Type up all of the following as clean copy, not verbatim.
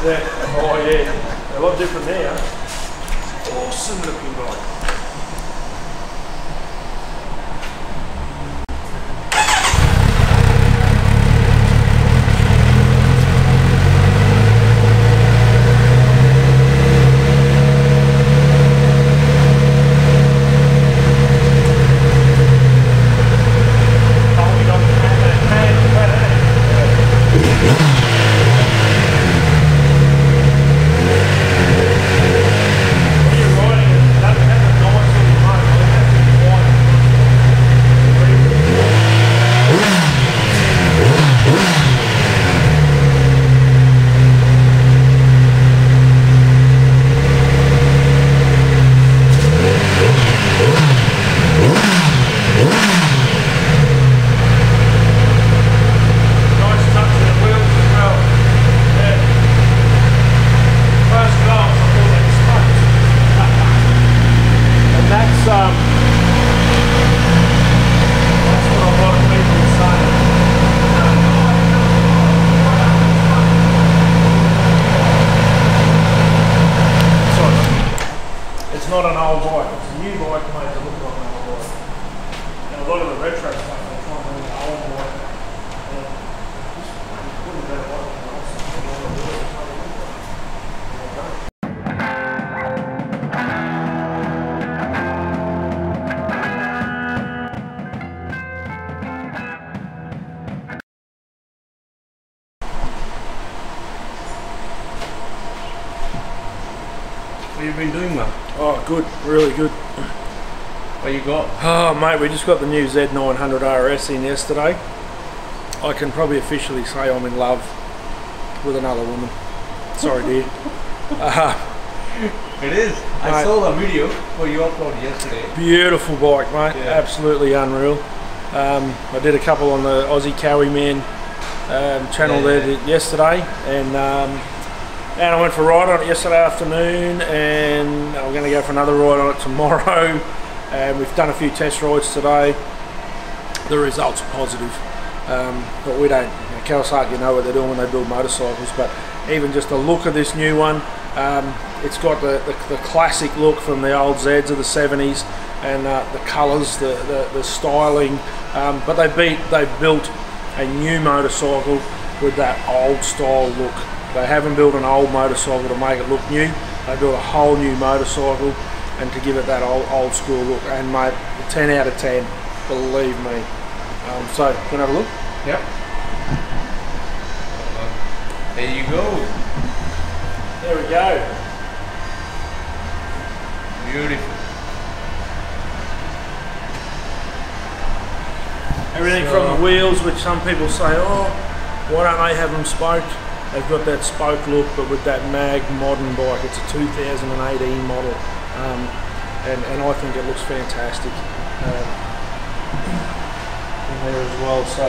Yeah. Oh yeah. A lot different now. Awesome looking bike. Not an old bike, it's a new bike made to look like an old bike. And a lot of the retro stuff they try and bring an old bike. Just put a better bike than else. What have you been doing, man? Oh, good, really good. What you got? Oh, mate, we just got the new Z900RS in yesterday. I can probably officially say I'm in love with another woman. Sorry, dear. It is. I saw the video where you uploaded yesterday. Beautiful bike, mate. Yeah. Absolutely unreal. I did a couple on the Aussie Cowie Man channel there yesterday, and I went for a ride on it yesterday afternoon, and I'm going to go for another ride on it tomorrow. And we've done a few test rides today. The results are positive, but we don't. Kawasaki know what they're doing when they build motorcycles. But even just the look of this new one, it's got the classic look from the old Zs of the 70s, and the colours, the styling. But they built a new motorcycle with that old style look. They haven't built an old motorcycle to make it look new. They built a whole new motorcycle and to give it that old school look. And mate, 10 out of 10, believe me. So, can I have a look? Yep. There you go. There we go. Beautiful. Everything from the wheels, which some people say, oh, why don't they have them spoked? They've got that spoke look, but with that mag modern bike. It's a 2018 model, and I think it looks fantastic in there as well. So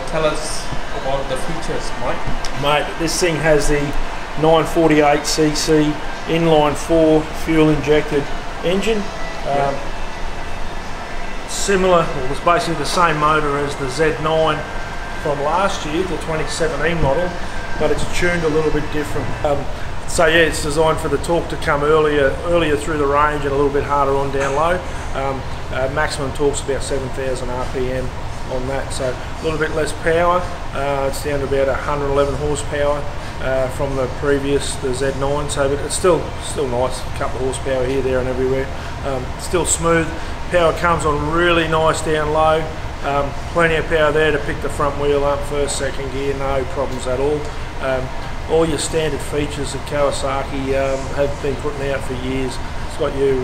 tell us about the features, Mike. Mate, this thing has the 948cc inline 4 fuel injected engine. Similar, well, it's basically the same motor as the Z9 from last year, the 2017 model, but it's tuned a little bit different. So yeah, it's designed for the torque to come earlier through the range and a little bit harder on down low. Maximum torque's about 7,000 RPM on that, so a little bit less power. It's down to about 111 horsepower from the previous, the Z9. So, but it's still nice. A couple of horsepower here, there, and everywhere. Still smooth. Power comes on really nice down low. Plenty of power there to pick the front wheel up, first, second gear, no problems at all. All your standard features that Kawasaki have been putting out for years. It's got your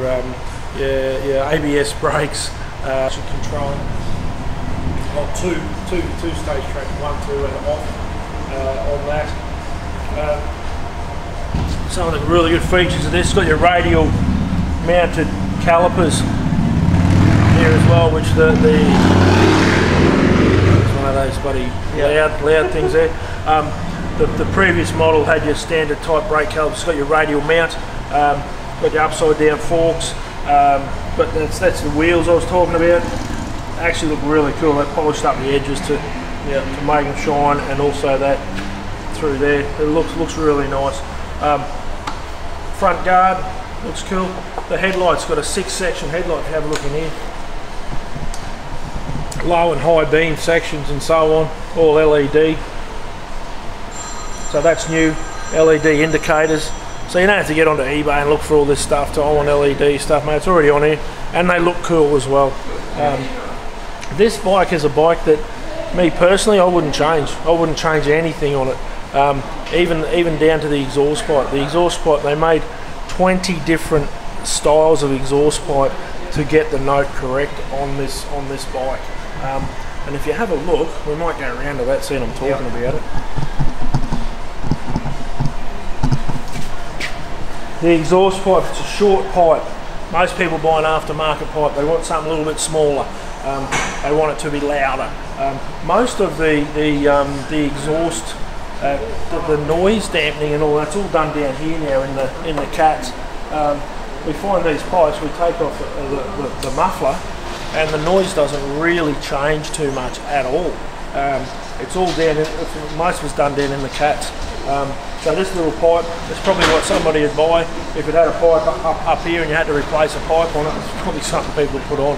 ABS brakes, traction control, two-stage track, 1, 2 and off on that. Some of the really good features of this, it's got your radial mounted calipers here as well, which it's one of those bloody loud things there. The previous model had your standard type brake calipers. It's got your radial mount, got your upside down forks, but that's the wheels I was talking about. Actually look really cool. They polished up the edges to make them shine, and also that through there. It looks really nice. Front guard looks cool. The headlight's got a 6-section headlight. If you have a look in here, low and high beam sections and so on, all LED. So that's new. LED indicators. So you don't have to get onto eBay and look for all this stuff to own LED stuff, mate. It's already on here, and they look cool as well. This bike is a bike that, me personally, I wouldn't change. I wouldn't change anything on it. Even down to the exhaust pipe. The exhaust pipe, they made 20 different styles of exhaust pipe to get the note correct on this bike. And if you have a look, we might go around to that, seeing I'm talking about it. The exhaust pipe, it's a short pipe. Most people buy an aftermarket pipe, they want something a little bit smaller. They want it to be louder. Most of the exhaust, the noise dampening and all that's all done down here now in the cats. We find these pipes, we take off the muffler, and the noise doesn't really change too much at all. It's all down, most of it's done down in the cats. So this little pipe, it's probably what somebody would buy if it had a pipe up here and you had to replace a pipe on it. It's probably something people would put on.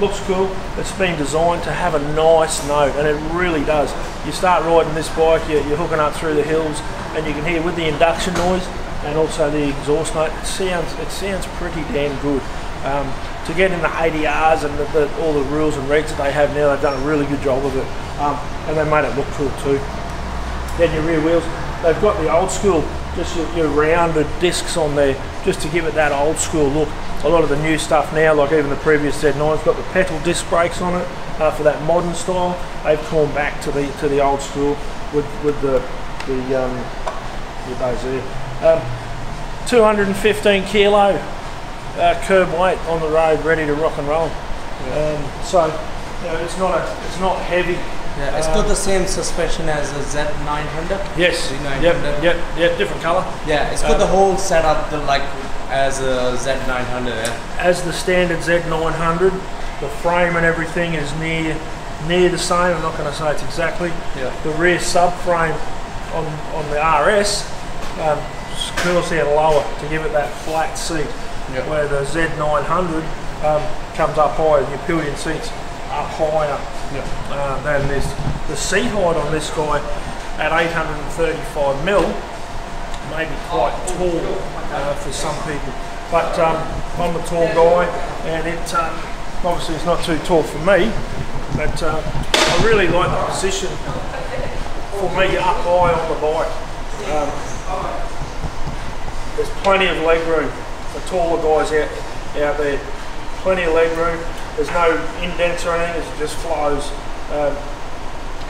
Looks cool. It's been designed to have a nice note, and it really does. You start riding this bike, you're hooking up through the hills, and you can hear with the induction noise and also the exhaust note. It sounds pretty damn good. To get in the ADRs and all the rules and regs that they have now, they've done a really good job of it, and they made it look cool too. Then your rear wheels, they've got the old school, just your rounded discs on there, just to give it that old school look. A lot of the new stuff now, like even the previous Z9's got the petal disc brakes on it for that modern style. They've gone back to the old school with those there. 215 kilo curb weight on the road, ready to rock and roll. So you know, it's not heavy. Yeah, it's got the same suspension as a Z900. Yes. Z900. Yep. Different colour. Yeah, it's got the whole setup as a Z900. Yeah. As the standard Z900, the frame and everything is near the same. I'm not going to say it's exactly. Yeah. The rear subframe on the RS curls down lower to give it that flat seat, where the Z900 comes up higher. Your pillion seats up higher than this. The seat height on this guy at 835mm may be quite tall for some people, but I'm a tall guy, and it obviously it's not too tall for me, but I really like the position for me up high on the bike. There's plenty of leg room for taller guys out there. Plenty of leg room. There's no indents or anything. It just flows.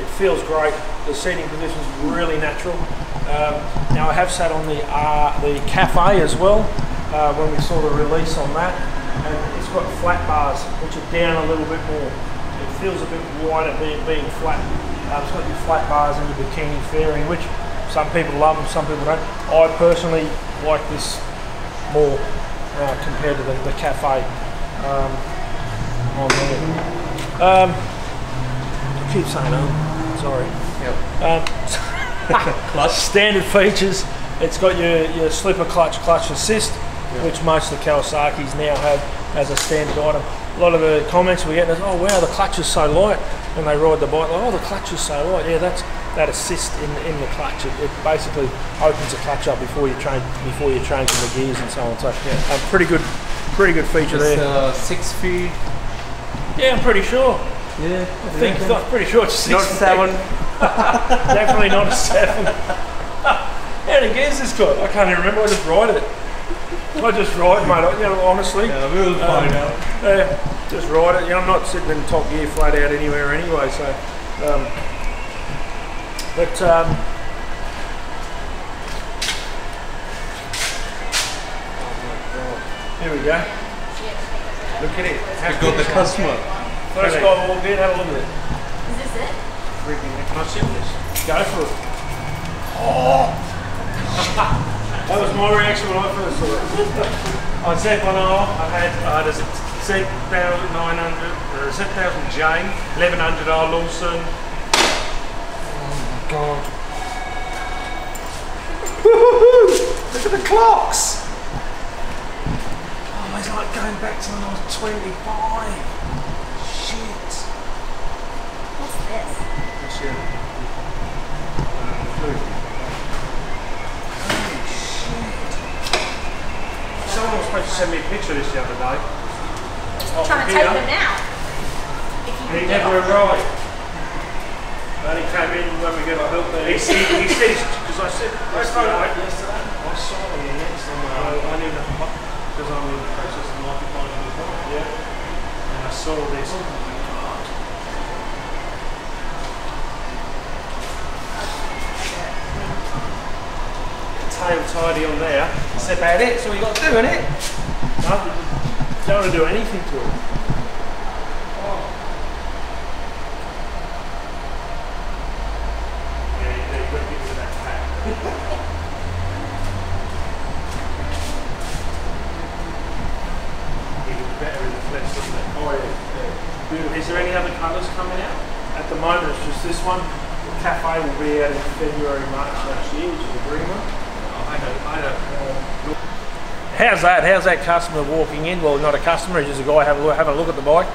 It feels great. The seating position is really natural. Now I have sat on the cafe as well when we saw the release on that, and it's got flat bars which are down a little bit more. It feels a bit wider being flat. It's got your flat bars and your bikini fairing, which some people love and some people don't. I personally like this more compared to the cafe on there. I keep saying sorry. Clutch. Standard features. It's got your slipper clutch assist, which most of the Kawasaki's now have as a standard item. A lot of the comments we get is, oh wow, the clutch is so light, and they ride the bike like, oh, the clutch is so light. Yeah, that's that assist in the clutch. It basically opens the clutch up before you're changing the gears and so on. So pretty good feature there. 6 feet. Yeah, I'm pretty sure. Yeah, I'm pretty sure it's 6 not feet. 7. Definitely not a 7. How many gears has got? I can't even remember. I just ride it. I just ride, mate. Honestly. Yeah, we'll find out. Yeah, just ride it. I'm not sitting in top gear flat out anywhere anyway. So, here we go. Look at it. We've got the customer. First guy walked in, have a look at it. Is this it? Freaking, can I sit this? Go for it. Oh! That was my reaction when I first saw it. On Z10R, I had a Z900, Z1000J, 1100R Lawson. Oh my god. Look at the clocks! Oh, it's like going back to when I was 25. Shit. What's this? That's your food. Holy shit. Someone was supposed to send me a picture of this the other day. Trying to take them now. He never arrived. Only came in when we got built there. He said, because I said, yesterday, I saw him the next time. I knew that because I'm in the process of occupying him as well. Yeah. And I saw this. Oh my God. Tail tidy on there. That's about it. So you got to do, innit? No, don't want to do anything to it. Is there any other colours coming out? At the moment it's just this one. The cafe will be out in February, March next year, which is the green one. I don't. How's that? How's that customer walking in? Well, not a customer, he's just a guy having a look at the bike.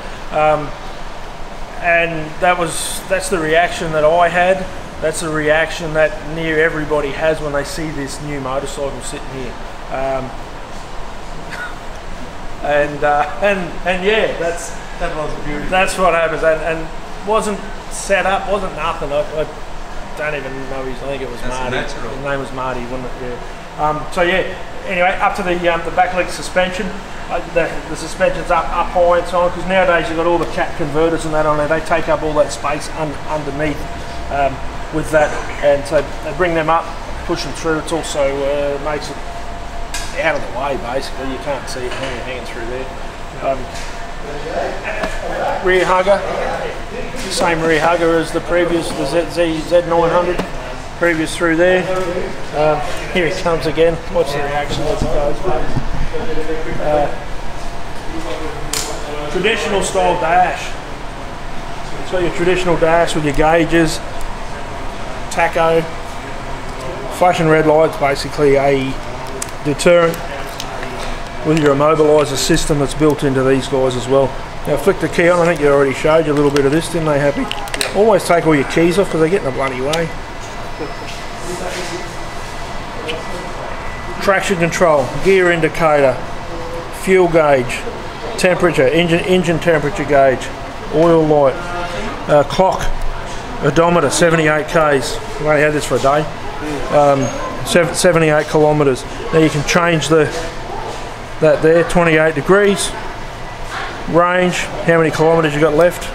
And that's the reaction that I had. That's the reaction that near everybody has when they see this new motorcycle sitting here. And yeah, That was beautiful. that's what happens. And wasn't set up, wasn't nothing. I don't even know his. I think it was That's Marty. natural. His name was Marty, wasn't it? Yeah. So yeah. Anyway, up to the back leg suspension. The suspension's up high and so on, because nowadays you've got all the cat converters and that on there. They take up all that space underneath with that, and so they bring them up, push them through. It also makes it out of the way, basically. You can't see it hanging through there. Rear hugger, same rear hugger as the previous, the Z900, previous through there. Here he comes again. Watch the reaction as it goes. Traditional style dash. So your traditional dash with your gauges, tacho, flashing red lights, basically a deterrent with your immobiliser system that's built into these guys as well. Now flick the key on. I think you already showed you a little bit of this, didn't they, Happy? Always take all your keys off because they get in the bloody way. Traction control, gear indicator, fuel gauge, temperature, engine temperature gauge, oil light, clock, odometer, 78 Ks. We've only had this for a day. 78 kilometres. Now you can change that there, 28 degrees. Range, how many kilometres you got left?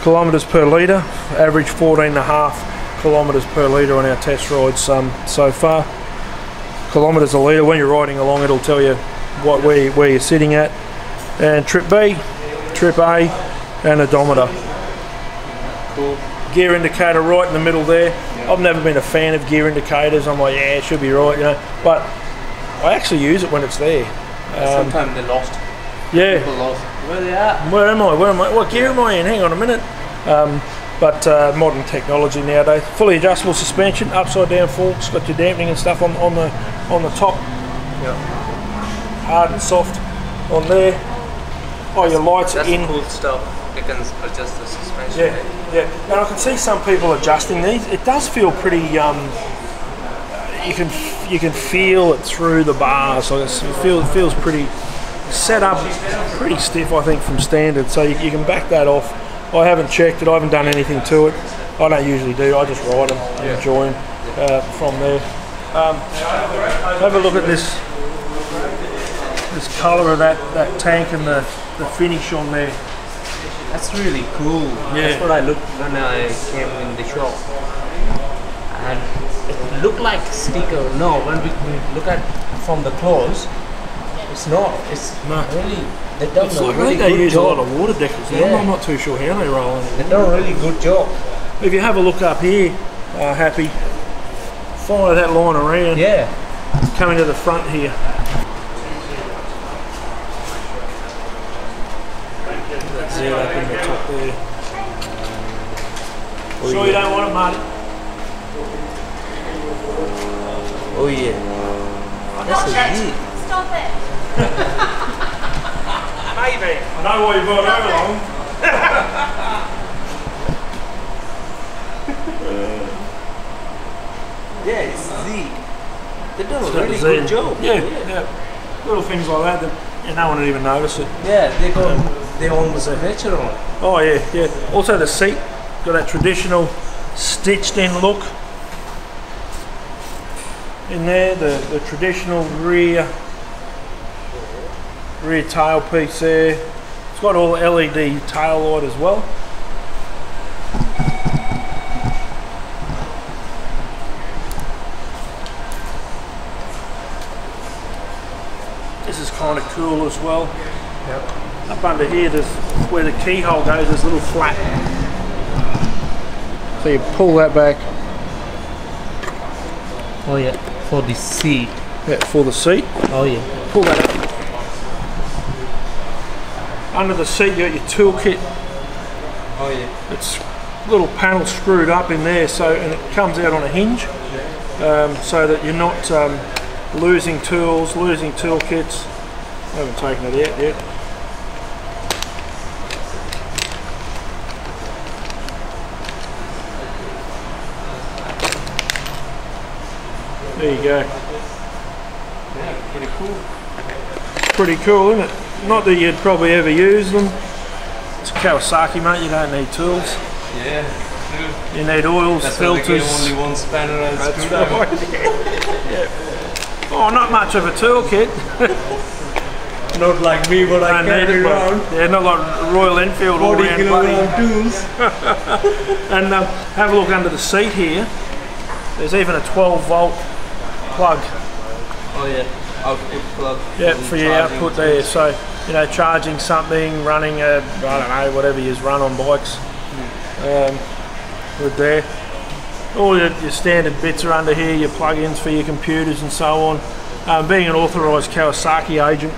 Kilometres per litre, average 14.5 kilometres per litre on our test rides so far. Kilometres a litre. When you're riding along, it'll tell you where you're sitting at. And trip B, trip A, and odometer. Cool. Gear indicator right in the middle there. Yeah. I've never been a fan of gear indicators. I'm like, yeah, it should be right, you know. But I actually use it when it's there. Sometimes they're lost. Yeah. People lost. Where they at? Where am I? What gear am I in? Hang on a minute. But modern technology nowadays. Fully adjustable suspension, upside down forks, got your dampening and stuff on the top. Yeah. Hard and soft on there. Oh, your lights are in. That's cool stuff. You can adjust the suspension. Yeah, yeah. And I can see some people adjusting these. It does feel pretty. You can feel it through the bars. So it feels pretty set up, pretty stiff, I think, from standard. So you can back that off. I haven't checked it. I haven't done anything to it. I don't usually do. I just ride them and enjoy them from there. Have a look at this colour of that tank and the finish on there. That's really cool. Yeah. That's what I looked when I came in the shop. And it looked like a sticker. No, when we look at from the close, it's not. It's really. They've done a really they good use job. a lot of water deckers. Yeah. I'm not too sure how they roll in. They've done a really good job. If you have a look up here, Happy, follow that line around. Yeah. Coming to the front here. That Z up in the top there. Oh, Sure yeah. you don't want it, Marty? Oh yeah. That's a Z. Stop it. Maybe. I know why you brought her along. Yeah, it's Z. They've done a It's got really the good Z. job. Yeah. Little things like that no one would even notice it. Yeah, they almost a feature on it. Oh yeah. Also the seat, got that traditional stitched in look in there, the traditional rear tailpiece there. It's got all LED tail light as well. This is kind of cool as well. Yep. Up under here, there's where the keyhole goes, there's a little flap. So you pull that back. Oh yeah, for the seat. Yeah, for the seat. Oh yeah. Pull that up. Under the seat you got your toolkit. Oh yeah. It's a little panel screwed up in there, and it comes out on a hinge, so that you're not losing tools, losing toolkits. I haven't taken it out yet. There you go. Yeah, pretty cool. Pretty cool, isn't it? Not that you'd probably ever use them. It's Kawasaki, mate. You don't need tools. Yeah. You need oils, That's filters. only one spanner and That's screwdriver. right. Yeah. Oh, not much of a toolkit. Not like me, but I Don't need carry it, around. yeah, not like Royal Enfield all 40 round kilogram buddy. tools. And have a look under the seat here. There's even a 12-volt plug. Oh yeah, output plug. Yeah, for your charging output there. So, you know, charging something, running a, I don't know, whatever you run on bikes. With there. All your standard bits are under here, your plug-ins for your computers and so on. Being an authorised Kawasaki agent,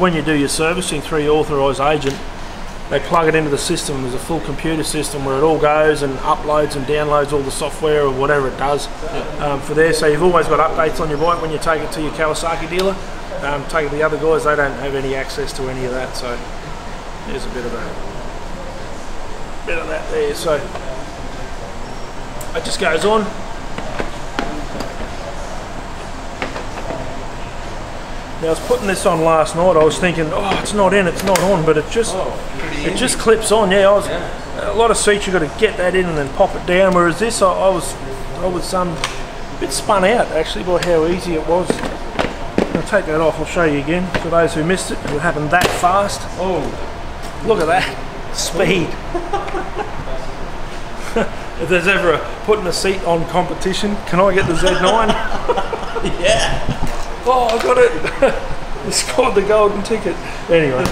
when you do your servicing through your authorised agent, they plug it into the system. There's a full computer system where it all goes and uploads and downloads all the software or whatever it does for there. So you've always got updates on your bike when you take it to your Kawasaki dealer. Take it to the other guys, they don't have any access to any of that. So there's a bit of that there. So it just goes on. Now I was putting this on last night. I was thinking, oh, it's not in, it's not on, but it just clips on. Yeah, a lot of seats you got to get that in and then pop it down. Whereas this, I was a bit spun out actually by how easy it was. I'll take that off. I'll show you again for those who missed it. It happened that fast. Oh, look at that speed! If there's ever a putting a seat on competition, can I get the Z9? yeah. Oh, I got it! I scored the golden ticket. Anyway,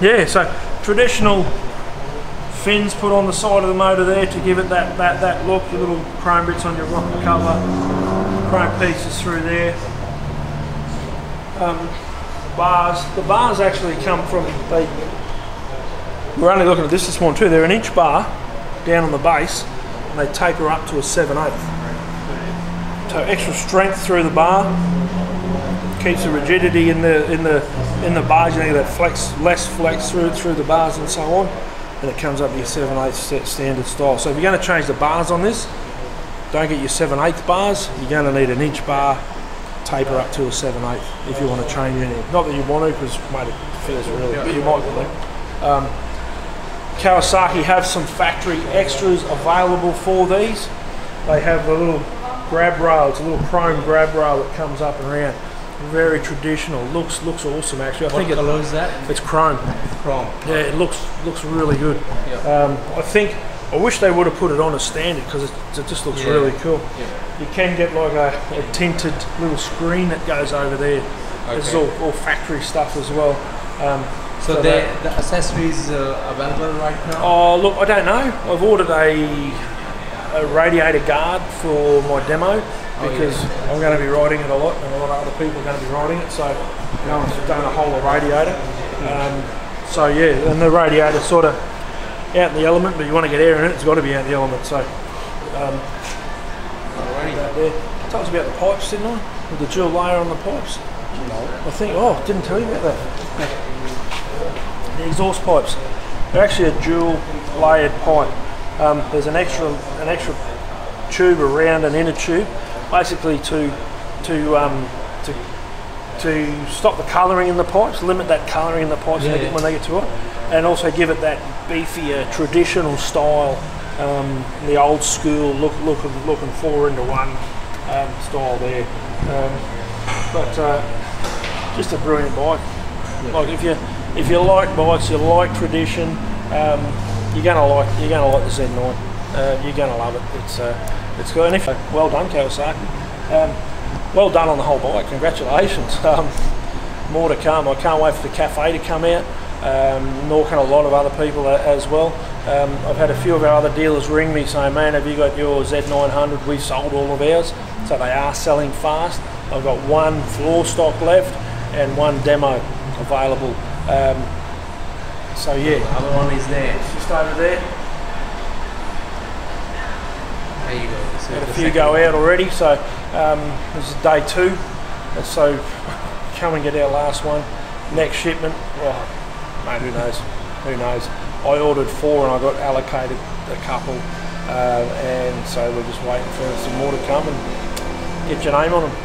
yeah. So traditional fins put on the side of the motor there to give it that look. Your little chrome bits on your rocker cover, chrome pieces through there. Bars. The bars actually come from we're only looking at this morning too. They're an inch bar down on the base, and they taper up to a 7/8. So extra strength through the bar, keeps the rigidity in the bars. You know, that less flex through the bars and so on, and it comes up to your 7/8 standard style. So if you're going to change the bars on this, don't get your 7/8 bars. You're going to need an inch bar, taper up to a 7/8 if you want to change anything. Not that you want to, because mate, it feels really, but you might want to. Kawasaki have some factory extras available for these. They have a little grab rail, it's a little chrome grab rail that comes up and around. Very traditional, looks awesome actually. I think color is that? It's chrome. Chrome. Yeah, it looks really good. Yeah. I wish they would have put it on as standard because it just looks really cool. Yeah. You can get like a tinted little screen that goes over there. Okay. This is all factory stuff as well. So the accessories available right now? Oh look, I don't know. I've ordered a Radiator Guard for my demo because I'm going to be riding it a lot, and a lot of other people are going to be riding it. So no one's done a whole radiator. So yeah, and the radiator's sort of out in the element, but you want to get air in it, it's got to be out in the element. So there. I told you about the pipes, didn't I? With the dual layer on the pipes. No. I think. Oh, didn't tell you about that. The exhaust pipes. They're actually a dual layered pipe. There's an extra tube around an inner tube, basically to stop the colouring in the pipes, limit that colouring in the pipes when they get too hot, and also give it that beefier traditional style, the old school looking 4-into-1 style there. But just a brilliant bike. Like if you like bikes, you like tradition, you're gonna like the Z9. You're gonna love it. It's good. And well done, Kawasaki. Well done on the whole bike. Congratulations. More to come. I can't wait for the cafe to come out. Nor can a lot of other people as well. I've had a few of our other dealers ring me saying, man, have you got your Z900? We've sold all of ours. So they are selling fast. I've got one floor stock left and one demo available. So yeah. The other one is there. It's just over there. There you go. Had a few go out already, so this is day 2. So come and get our last one. Next shipment, oh, mate, who knows? Who knows? I ordered 4 and I got allocated a couple, and so we're just waiting for some more to come and get your name on them.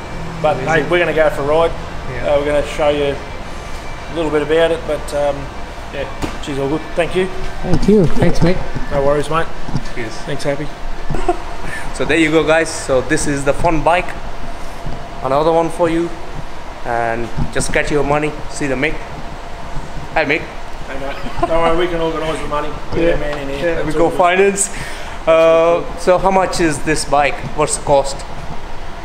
But hey, we're going to go for a ride. Yeah. We're going to show you a little bit about it, but yeah, she's all good. Thank you. Thank you. Thanks, mate. No worries, mate. Cheers. Thanks, Happy. So there you go, guys. So this is the fun bike. Another one for you. And just get your money. See the Mick. Hi, Mick. Hey, mate. Don't worry, we can organise the money. We're man in here. Yeah, we go finance. So how much is this bike? What's the cost?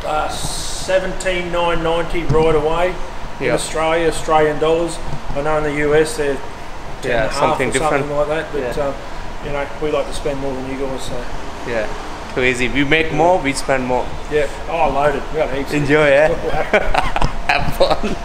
$17,990 right away. In Australia, Australian dollars. I know in the US they're something different, something like that. But you know, we like to spend more than you guys. So yeah, too easy. We make more, we spend more. yeah. Oh, loaded. We got heaps. Enjoy, yeah. Have fun.